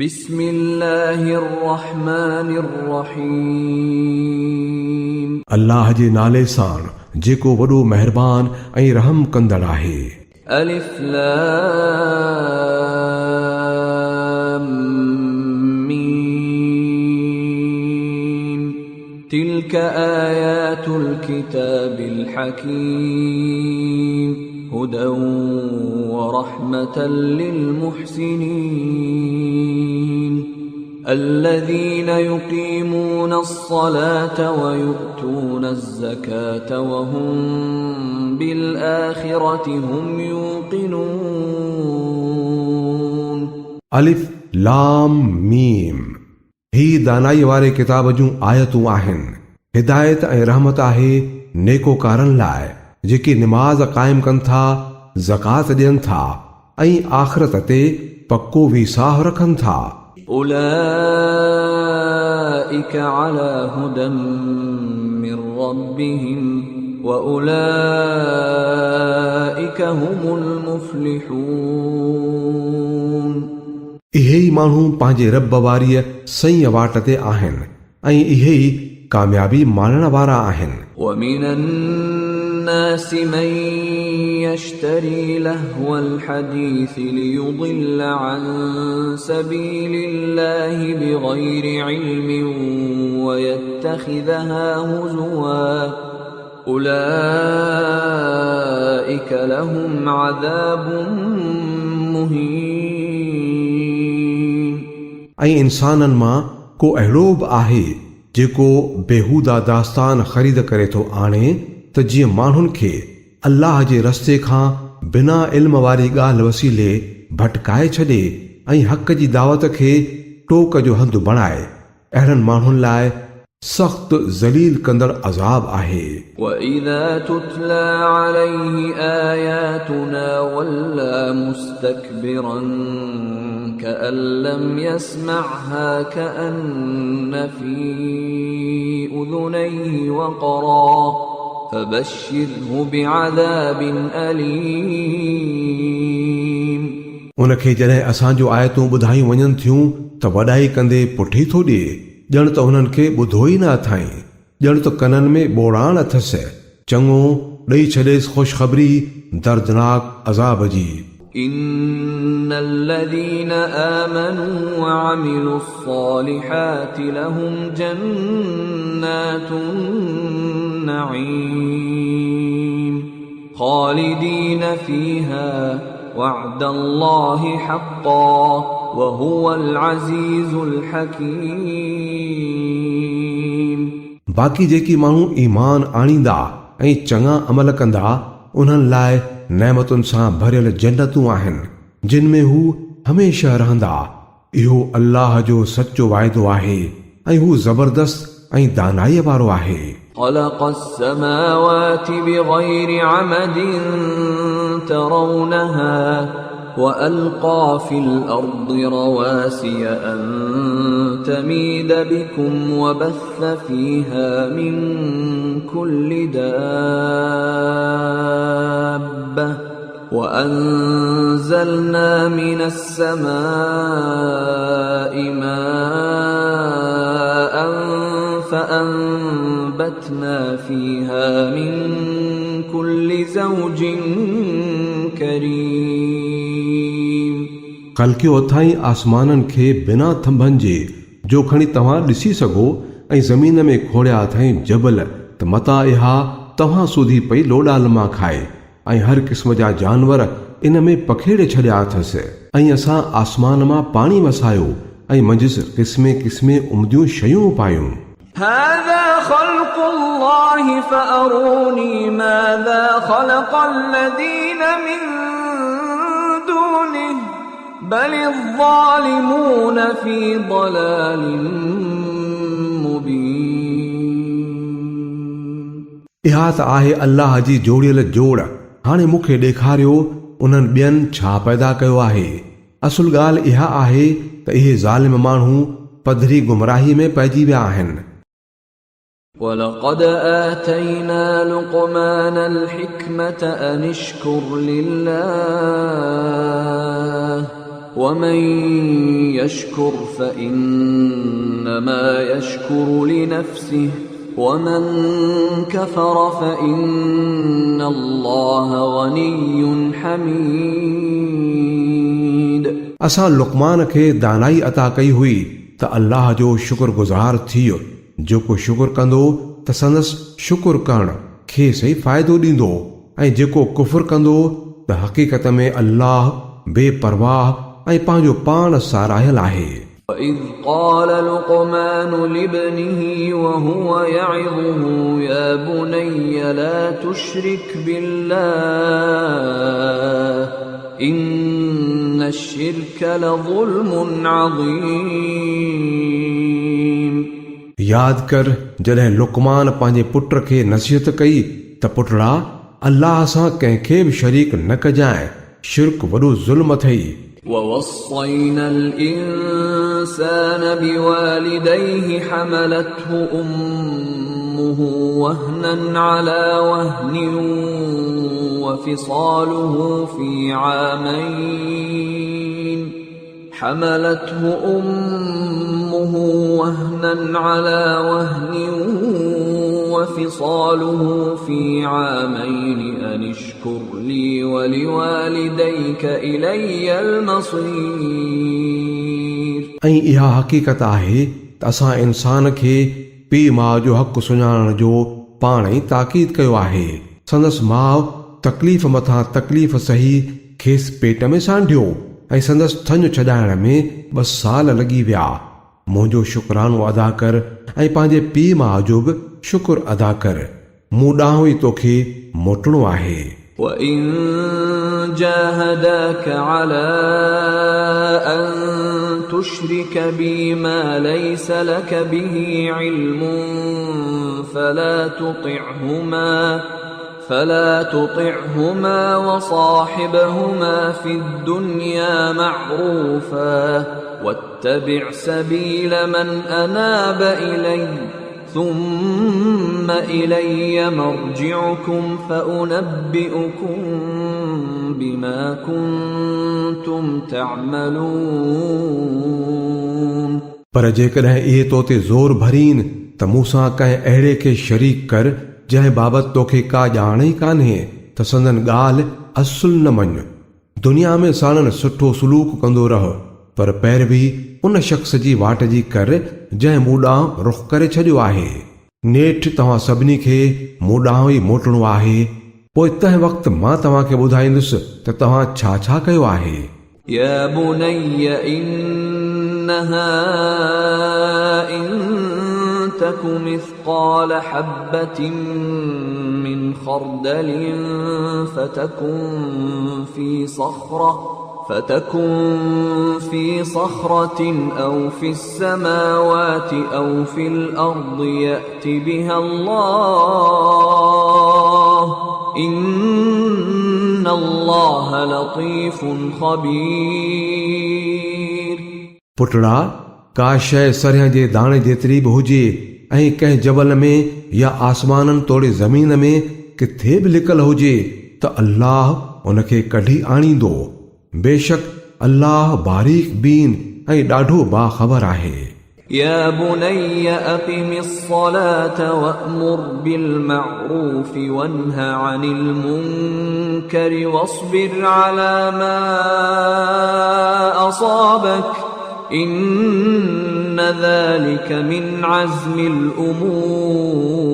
बिस्मिल्लाहिर्रहमानिर्रहीम। अल्लाह जे नाले सां जेको वॾो मेहरबान ऐं रहम कंदड़ आहे। अलिफ लाम मीम तिल्क आयातुल किताबिल हकीम हुदन व रहमतन लिल मुहसिनीन الذين يقيمون الصلاة ويؤتون الزكاة وهم بالآخرة هم يوقنون अलिफ लाम मीम ही दानाई वारे किताब जूं आयतूं आहिनि। हिदायत ऐं रहमत आहे नेकोकारनि लाइ जेके निमाज़ क़ाइम कनि था, ज़कात ॾियनि था ऐं आख़िरत ते पक्को विसाह रखनि था। उलाइक अला हुदन मिन रब्बिहिम व उलाइक हुमुल मुफ्लिहून। इहे ई माण्हू पंहिंजे रब वारीअ सही वाट ते आहिनि ऐं इहे ई कामयाबी माणण वारा आहिनि। ومن الناس من يشتري لهو الحديث ليضل عن سبيل الله بغير علم ويتخذها هزوا أولئك لهم عذاب مهين। ऐं इंसाननि मां को अहिड़ो बि आहे जेको बेहूदा दास्तान ख़रीद करे थो आणे त जीअं माण्हुनि खे अल्लाह जे रस्ते खां बिना इल्म वारी ॻाल्हि वसीले भटकाए छॾे ऐं हक़ जी दावत खे टोक जो हंधु बणाए। अहिड़नि माण्हुनि लाइ सख़्त ज़लील कंदड़ अज़ाब आहे। وَإِذَا تُتْلَى عَلَيْهِ آيَاتُنَا وَلَّى مُسْتَكْبِرًا كَأَن لَّمْ يَسْمَعْهَا كَأَنَّ فِي أُذُنَيْهِ وَقْرًا فَبَشِّرْهُ بِعَذَابٍ أَلِيمٍ। उनखे जॾहिं असांजो आयतूं ॿुधायूं वञनि थियूं त वॾाई कंदे पुठी थो ॾिए, ॼण त हुननि खे ॿुधो ई न अथई, ॼण त कननि में ॿोड़ाण अथसि। चङो ॾेई छॾेसि ख़ुशख़बरी दर्दनाक अज़ाब जी। إن الذين آمنوا وعملوا الصالحات لهم جنات النعيم خالدين فيها وعد الله حقا وهو العزيز الحكيم। बाक़ी जेकी माण्हू ईमान आणींदा ऐं चङा अमल कंदा उन्हनि लाइ नेमतुनि सां भरियल जन्नतूं आहिनि जिन में हू हमेशह रहंदा। इहो अल्लाह जो सचो वाइदो आहे ऐं हू ज़बरदस्त ऐं दानाईअ वारो आहे। خلق السماوات بغير عمد ترونها وألقى في الأرض رواسي أن تميد بكم وبث فيها من كل دابة وأنزلنا من السماء ماء فأنبتنا فيها من كل زوج كريم। ख़ल्क़ियो अथाई आसमाननि खे बिना थंभनि जे जो खणी तव्हां ॾिसी सघो ऐं ज़मीन में खोड़िया अथई जबल त मता इहा तव्हां सूधी पई लोॾा लमा खाए ऐं हर क़िस्म जा जानवर इन में पखेड़े छॾिया अथसि ऐं असां आसमान मां पाणी वसायो ऐं मंझि क़िस्मे क़िस्मे उमदियूं शयूं पायूं। هذا خلق الله فأروني ماذا خلق الذين من دونه بل الظالمون في ضلال مبين। इहा त आहे अल्लाह जी जोड़ियल जोड़। हाणे मूंखे ॾेखारियो उन्हनि ॿियनि छा पैदा कयो आहे। असुल ॻाल्हि इहा आहे त इहे ज़ालिम माण्हू पधरी गुमराही में पइजी विया आहिनि। ولقد آتينا لقمان الحكمة أن اشكر لله ومن يشكر فإنما يشكر لنفسه ومن كفر فإن الله غني حميد. असां लुकमान खे दानाई अता कई हुई त अल्लाह जो शुक्रगुज़ार थियो. जेको शुक्र कंदो त संदसि शुक्र करण खेसि फ़ाइदो ॾींदो ऐं जेको कुफ़र कंदो त हक़ीक़त में अल्लाह बेपरवाह ऐं पंहिंजो पाण सारायल आहे. وإذ قال لقمان لابنه وهو يعظه يا بني لا تشرك بالله إن الشرك لظلم عظيم. याद कर जॾहिं लुकमान पंहिंजे पुट खे नसीहत कई त पुटड़ा अल्लाह सां कंहिंखे बि शरीक न कजांइ, शिरक वॾो ज़ुल्म अथई. ووصينا الإنسان بوالديه حملته أمه وهنا على وهن وفصاله في عامين حملته أمه وهنا على وهن وفصاله في عامين أن اشكر لي ولوالديك إلي المصير. ऐं इहा हक़ीक़त आहे त असां इंसान खे पीउ माउ जो हक़ सुञाणण जो पाण ई ताक़ीद कयो आहे. संदसि माउ तकलीफ़ मथां तकलीफ़ सही खेसि पेट में सांढियो ऐं संदसि थञ छॾाइण में 2 साल लॻी विया. मुंहिंजो शुक्रानो अदा कर ऐं पंहिंजे पीउ माउ जो बि शुक्र अदा कर. मूं ॾांहुं ई तोखे मोटणो आहे. وَإِن جَاهَدَاكَ عَلَىٰ أَن تُشْرِكَ بِي مَا لَيْسَ لَكَ بِهِ عِلْمٌ فلا تطعهما وصاحبهما في الدنيا معروفا واتبع سبيل من أناب إلي ثم إلي مرجعكم فأنبئكم بما كنتم تعملون. पर जेकॾहिं इहे तो ते ज़ोर भरीन त मूंसां कंहिं अहिड़े खे शरीक कर जंहिं बाबति तोखे का ॼाण ई कान्हे त संदन ॻाल्हि असुल न मञ. दुनिया में साणनि सुठो सलूक कंदो रह, पर पैरवी उन शख़्स जी वाट जी कर जंहिं मूं ॾांहुं रुख़ करे छॾियो आहे. नेठि तव्हां सभिनी खे मूं ॾांहुं ई मोटणो आहे. पोइ तंहिं वक़्तु मां तव्हांखे ॿुधाईंदुसि त तव्हां छा छा कयो आहे. या बुनय्य इन्नहा इन تك مثقال حبة من خردل فتكن في صخرة أو في السماوات أو في الأرض يأت بها الله إن الله لطيف خبير. पुटड़ा का शइ सरियां जे दाणे जेतिरी बि हुजे ऐं कंहिं जबल में या आसमाननि तोड़े ज़मीन में किथे बि लिकल हुजे त अल्लाह उनखे कढी आणींदो. बेशक अल्लाह बारीक बीन ऐं ॾाढो बाख़बर आहे. या बुनय्य अक़िम الصلاة वअमुर बिलमअरूफ वन्ह अनिल मुनकर वस्बिर अला मा असाबक إن ذلك من عزم الأمور.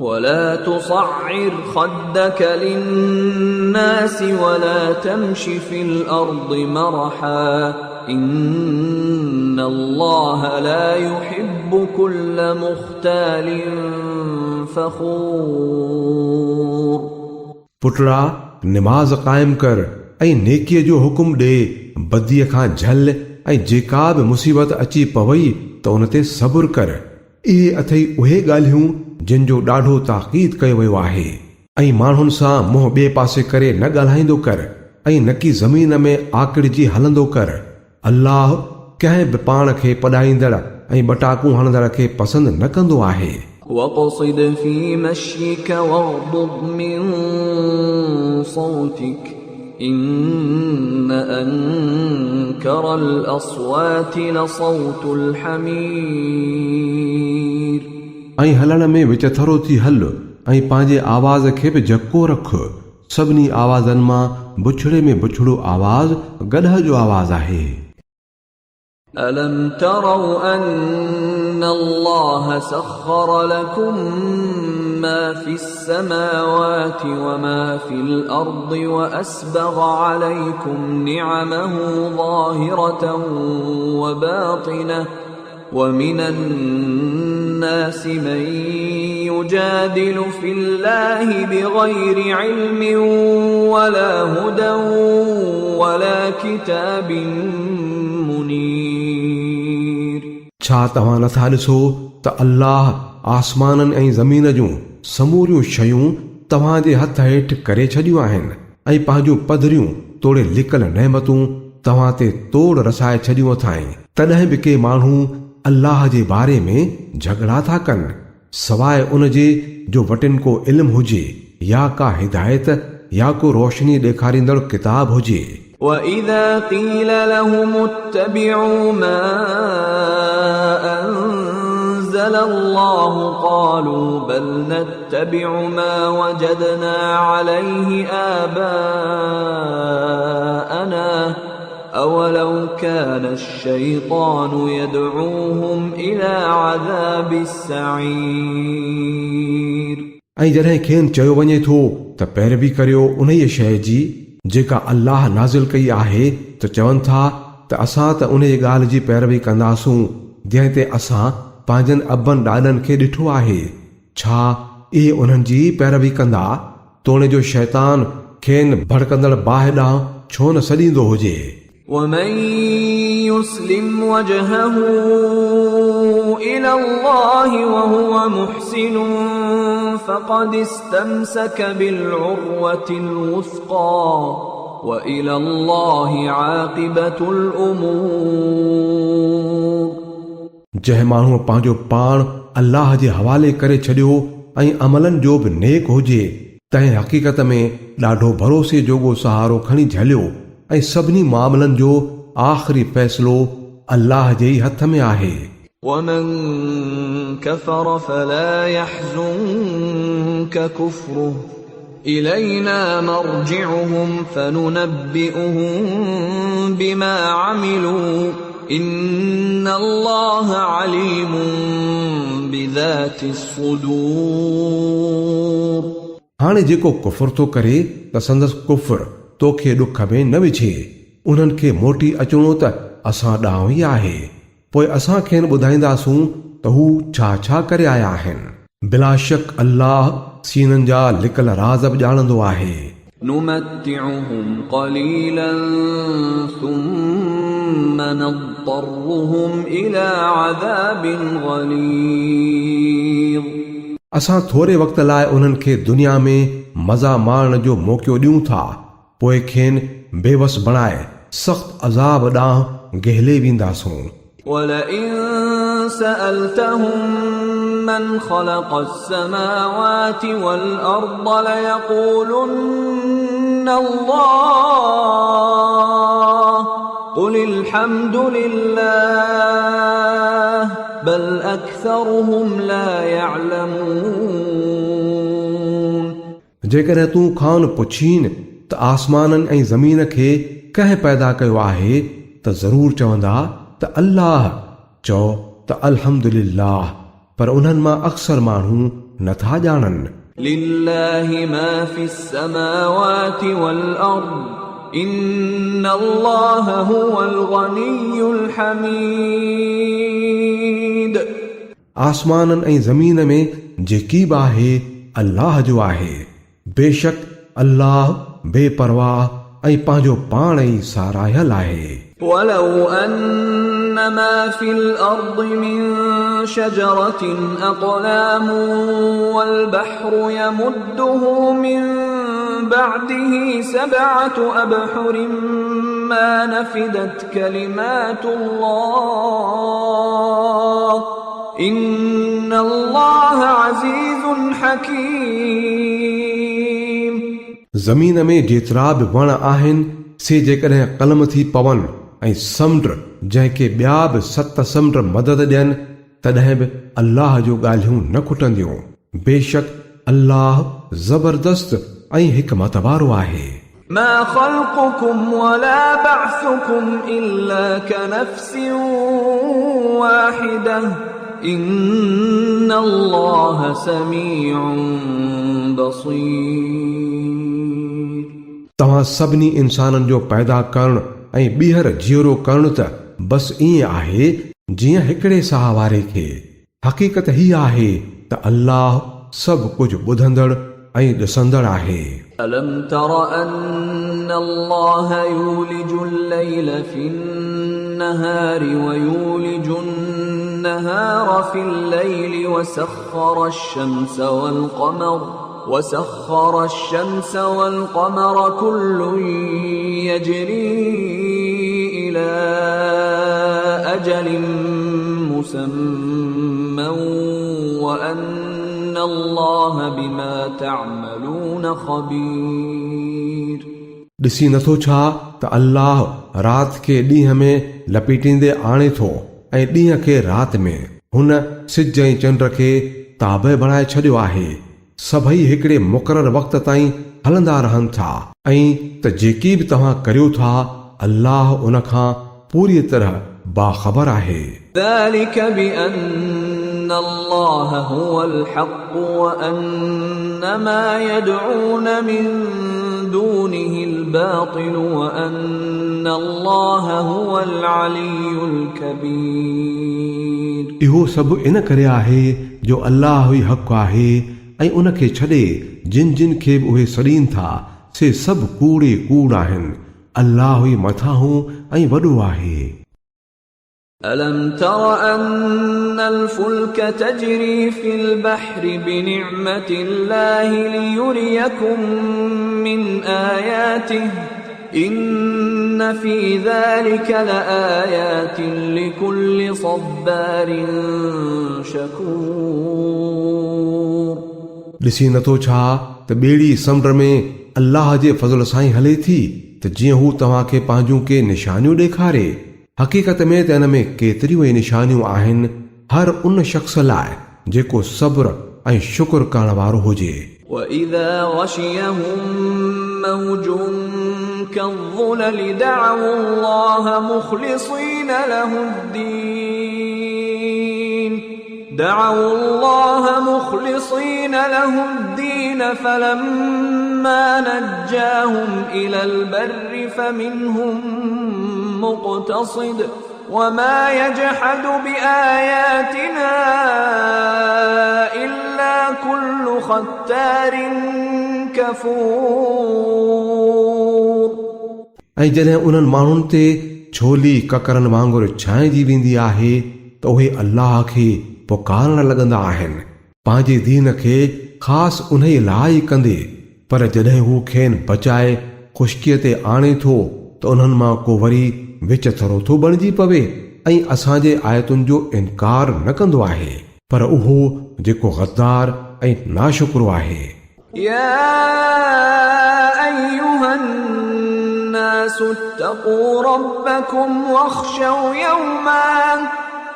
ولا تصعر خدك للناس ولا تمش في الأرض مرحا إن الله لا يحب كل مختال فخور. पुटड़ा निमाज़ क़ाइम कर ऐं नेकीअ जो हुकुम ॾे, बदीअ खां झल ऐं जेका बि मुसीबत अची पवई त उन ते सब्र कर. इहे अथई उहे ॻाल्हियूं जिन जो ॾाढो ताक़ीद कयो वियो आहे. ऐं माण्हुनि सां मुंहुं ॿिए पासे करे न ॻाल्हाईंदो कर ऐं न की ज़मीन में आकिड़जी हलंदो कर. अल्लाह कंहिं बि पाण खे पढ़ाईंदड़ ऐं बटाकू हणंदड़ खे पसंदि न कंदो आहे. وَقَصِدْ فِي مَشْيِكَ وَاغْضُضْ مِنْ صَوْتِكَ إن أنكر الأصوات لصوت الحمير ऐं हलण में विचथरो थी हल ऐं पंहिंजे आवाज़ खे बि जको रख। सभिनी आवाज़नि मां बुछड़े में बुछड़ो आवाज़ गॾह जो आवाज़ आहे। ألم تروا أن الله سخر لكم ما في السماوات وما في الأرض وأسبغ عليكم نعمه ظاهرة وباطنة ومن الناس من يجادل في الله بغير علم ولا هدى ولا كتاب منير छा तव्हां नथा ॾिसो त अल्लाह आसमाननि ऐं ज़मीन जूं समूरियूं शयूं तव्हांजे हथ हेठि करे छॾियूं आहिनि ऐं पंहिंजूं पधरियूं तोड़े लिकल नेमतूं तव्हां ते तोड़ रसाए छॾियूं अथाई। तॾहिं बि के माण्हू अल्लाह जे बारे में झगड़ा था कनि सवाइ उन जे जो वटिन को इल्म हुजे या का हिदायत या को रोशनी ॾेखारींदड़ किताब हुजे। وَإِذَا قِيلَ لَهُمُ اتَّبِعُوا مَا أَنزَلَ اللَّهُ قَالُوا بَلْ نَتَّبِعُ مَا وَجَدْنَا عَلَيْهِ آبَاءَنَا أَوَلَوْ كَانَ الشَّيْطَانُ يَدْعُوهُمْ إِلَى عَذَابِ السَّعِيرِ ऐं जॾहिं खेनि चयो वञे थो त पैरवी करियो उन ई शइ जी जेका अल्लाह नाज़िल कई आहे त चवनि था त असां त उन जी ॻाल्हि जी पैरवी कंदासूं जंहिं ते असां पंहिंजनि अबनि ॾाॾनि खे ॾिठो आहे। छा इहे उन्हनि जी पैरवी कंदा? तोणे जो शैतान खेनि भड़कंदड़ बाहि ॾांहुं छो न सॾींदो हुजे। وَمَن يُسْلِمْ وَجْهَهُ إِلَى اللَّهِ وَهُوَ مُحْسِنٌ فَقَدِ اسْتَمْسَكَ بِالْعُرْوَةِ الْوُثْقَى وَإِلَى اللَّهِ عَاقِبَةُ الْأُمُورِ जंहिं माण्हूअ पंहिंजो पाण अल्लाह जे हवाले करे छॾियो ऐं अमलनि जो बि नेक हुजे तंहिं हक़ीक़त में ॾाढो भरोसे जोॻो सहारो खणी झलियो ऐं सभिनी मामलनि जो आख़िरी फ़ैसिलो अल्लाह जे ई हथ में आहे। وَمَن كَفَرَ فَلَا يَحْزُنكَ كُفْرُهُ إِلَيْنَا مَرْجِعُهُمْ فَنُنَبِّئُهُم بِمَا عَمِلُوا إِنَّ اللَّهَ عَلِيمٌ بِذَاتِ الصُّدُورِ हाणे जेको कुफ़र थो करे त संदसि कुफ़र तोखे ॾुख में न विझे। उन्हनि खे मोटी अचणो त असां ॾांहुं ई आहे पोइ असां खेनि ॿुधाईंदासूं त हू छा छा करे आया आहिनि। बिलाशक अल्लाह सीननि जा लिकल राज़ बि ॼाणंदो आहे। نُمَتِّعُهُمْ قَلِيلًا ثُمَّ نَضْطَرُّهُمْ إِلَى عَذَابٍ غَلِيظٍ असां थोरे वक़्त लाइ उन्हनि खे दुनिया में मज़ा माणण जो मौक़ो ॾियूं था पोइ खेनि बेवस बणाए सख़्त अज़ाब ॾांहुं गहले वेंदासूं। وَلَئِن سَأَلْتَهُم مَّنْ خَلَقَ السَّمَاوَاتِ وَالْأَرْضَ لَيَقُولُنَّ اللَّهُ قُلِ الْحَمْدُ لِلَّهِ بَلْ أَكْثَرُهُمْ لَا يَعْلَمُونَ जेकॾहिं तूं खान पुछीन त आसमाननि ऐं ज़मीन खे कंहिं पैदा कयो आहे त ज़रूर चवंदा त अल्लाह। चओ त अल्हम्दुलिल्लाह पर उन्हनि मां अक्सर माण्हू नथा ॼाणनि। لله ما في السماوات والأرض إن الله هو الغني الحميد आसमाननि ऐं ज़मीन में जेकी बि आहे अल्लाह जो आहे। बेशक अल्लाह बेपरवाह ऐं पंहिंजो पाण ई सारायल आहे। ولو أن ما في الأرض من شجرة أقلام والبحر يمده من بعده 7 أبحر ما نفدت كلمات الله إن الله عزيز حكيم ज़मीन में जेतिरा बि वण आहिनि से जेकॾहिं कलम थी पवनि ऐं समुंड जंहिंखे ॿिया बि 7 समुंड मदद ॾियनि तॾहिं बि अल्लाह जो ॻाल्हियूं न खुटंदियूं। बेशक अल्लाह ज़बरदस्त ऐं हिकमत वारो आहे। ما خلقكم ولا بعثكم إلا كنفس واحدة إن الله سميع بصير। तव्हां सभिनी इंसाननि जो पैदा करणु ऐं ॿीहर जीअरो करणु त बसि ईअं आहे जीअं हिकिड़े साह वारे खे। हक़ीक़त ही आहे त अल्लाह सभु कुझु ॿुधंदड़ ऐं ॾिसंदड़ आहे। ألم تر أن الله يولج الليل في النهار ويولج النهار في الليل وسخر الشمس والقمر كل يجري إلى أجل مسمى وأن الله بما تعملون خبير। ॾिसी नथो छा त अल्लाह राति खे ॾींहं में लपेटींदे आणे थो ऐं ॾींहं खे राति में। हुन सिज ऐं चंड खे ताबे बणाए छॾियो आहे। सभई हिकिड़े मुक़रर वक़्त ताईं हलंदा रहनि था ऐं त जेकी बि तव्हां करियो था अल्लाह उन खां पूरी तरह बाख़बर आहे। ذلك بأن الله هو الحق وأن ما يدعون من دونه الباطل وأن الله هو العلي الكبير। इहो सभु इन करे आहे जो अल्लाह ई हक़ आहे ऐं उन खे छॾे जिन जिन खे बि उहे सॾीनि था से सभु कूड़े कूड़ आहिनि। अल्लाह ई मथां ऐं वॾो आहे। ألم تر أن الفلك تجري في البحر بنعمة الله ليريكم من آياته إن في ذلك لآيات لكل صبار شكور। ॾिसी नथो छा त ॿेड़ी समुंड में अल्लाह जे फज़ल सां ई हले थी त जीअं हू तव्हांखे पंहिंजूं के निशानियूं ॾेखारे। हक़ीक़त में त इन में केतिरियूं ई निशानियूं आहिनि हर उन शख़्स लाइ जेको सब्र ऐं शुक्र करण वारो हुजे। وَإِذَا غَشِيَهُم مَّوْجٌ كَالظُّلَلِ دَعَوُا اللَّهَ مُخْلِصِينَ له الدين فلما نجاهم إلى البر فمنهم مقتصد وما يجحد بآياتنا إلا كل ختار كفور। ऐं जॾहिं उन्हनि माण्हुनि ते छोली ककरनि वांगुरु छांइजी वेंदी आहे त उहे अल्लाह खे पुकारण लॻंदा आहिनि पंहिंजे दीन खे ख़ासि उन लाइ कंदे। पर जॾहिं हू खेनि बचाए ख़ुश्कीअ ते आणे थो त उन्हनि मां को वरी विच थरो थो बणिजी पवे ऐं असांजे आयतुनि जो इनकार न कंदो आहे। पर उहो जेको गद्दार ऐं नाशुक्रो आहे। يا أيها الناس اتقوا ربكم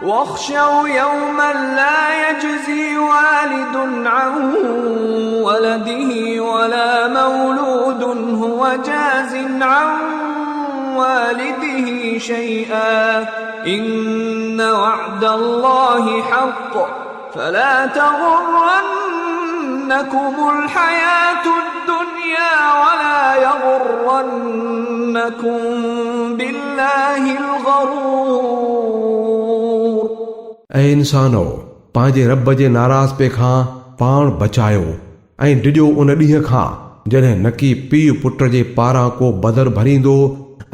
واخشوا يوما لا يجزي والد عن ولده ولا مولود هو جاز عن والده شيئا إن وعد الله حق فلا تغرنكم الحياة الدنيا ولا يغرنكم بالله الغرور। ऐं इंसानो पंहिंजे रब जे नाराज़पे खां पाण बचायो ऐं डिॼो उन ॾींहं खां जॾहिं न की पीउ पुट जे पारां को बदर भरींदो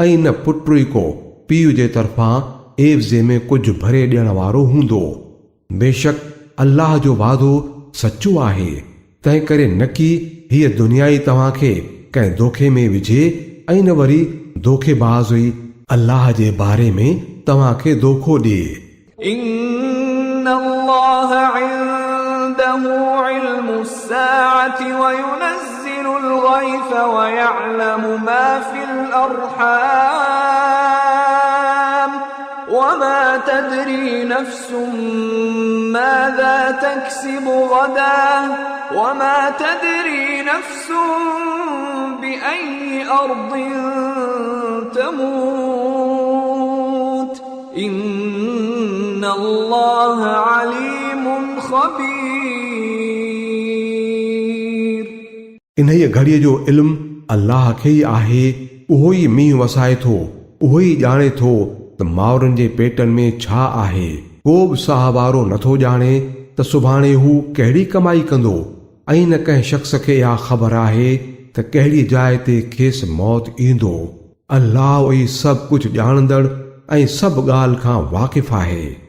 ऐं न पुट ई को पीउ जे तरफ़ां एवज़े में कुझु भरे ॾियण वारो हूंदो। बेशक अल्लाह जो वादो सचो आहे। तंहिं करे न की हीअ दुनिया ई तव्हांखे कंहिं धोखे में विझे ऐं न वरी धोखेबाज़ हुई अल्लाह जे बारे में तव्हांखे धोखो ॾिए। إن الله عنده علم الساعة وينزل الغيث ويعلم ما في الأرحام وما تدري نفس ماذا تكسب غدا وما تدري نفس بأي أرض تموت إن الله عليم خبير. इन ई घड़ीअ जो इल्मु अल्लाह खे ई आहे. उहो ई मींहुं वसाए थो, उहो ई ॼाणे थो त माउरनि जे पेटनि में छा आहे. को बि साहवारो नथो ॼाणे त सुभाणे हू कहिड़ी कमाई कंदो ऐं न कंहिं शख़्स खे इहा ख़बर आहे त कहिड़ी जाइ ते खेसि मौत ईंदो. अल्लाह ई सभु कुझु ॼाणंदड़ ऐं सभु ॻाल्हि खां वाक़िफ़ आहे.